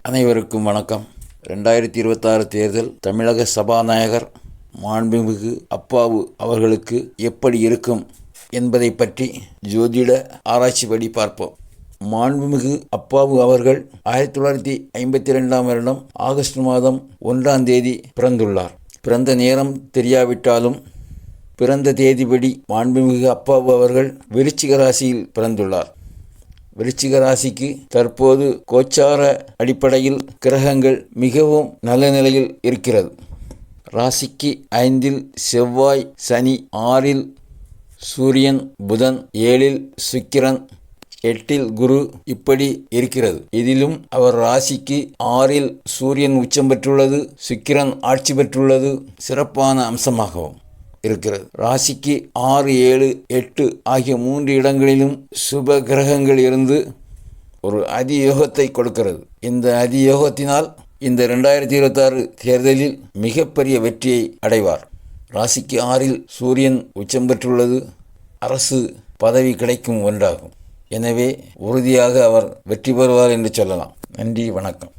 அனைவருக்கும் வணக்கம். 2026 தேர்தல் தமிழக சபாநாயகர் மாண்புமிகு அப்பாவு அவர்களுக்கு எப்படி இருக்கும் என்பதை பற்றி ஜோதிட ஆராய்ச்சிப்படி பார்ப்போம். மாண்புமிகு அப்பாவு அவர்கள் 1952ஆம் வருடம் ஆகஸ்ட் மாதம் 1ஆம் தேதி பிறந்துள்ளார். பிறந்த நேரம் தெரியாவிட்டாலும் பிறந்த தேதிப்படி மாண்புமிகு அப்பாவு அவர்கள் விருச்சிக ராசியில் பிறந்துள்ளார். விருச்சிக ராசிக்கு தற்போது கோச்சார அடிப்படையில் கிரகங்கள் மிகவும் நல்ல நிலையில் இருக்கிறது. ராசிக்கு 5இல் செவ்வாய், சனி, 6இல் சூரியன், புதன், 7இல் சுக்கிரன், 8இல் குரு இப்படி இருக்கிறது. இதிலும் அவர் ராசிக்கு 6இல் சூரியன் உச்சம் பெற்றுள்ளது, சுக்கிரன் ஆட்சி பெற்றுள்ளது சிறப்பான அம்சமாகவும் இருக்கிறது. ராசிக்கு 6, 7, 8 ஆகிய 3 இடங்களிலும் சுப கிரகங்கள் இருந்து ஒரு அதியோகத்தை கொடுக்கிறது. இந்த அதியோகத்தினால் இந்த 2026 தேர்தலில் மிகப்பெரிய வெற்றியை அடைவார். ராசிக்கு 6இல் சூரியன் உச்சம் பெற்றுள்ளது அரசு பதவி கிடைக்கும் ஒன்றாகும். எனவே உறுதியாக அவர் வெற்றி பெறுவார் என்று சொல்லலாம். நன்றி, வணக்கம்.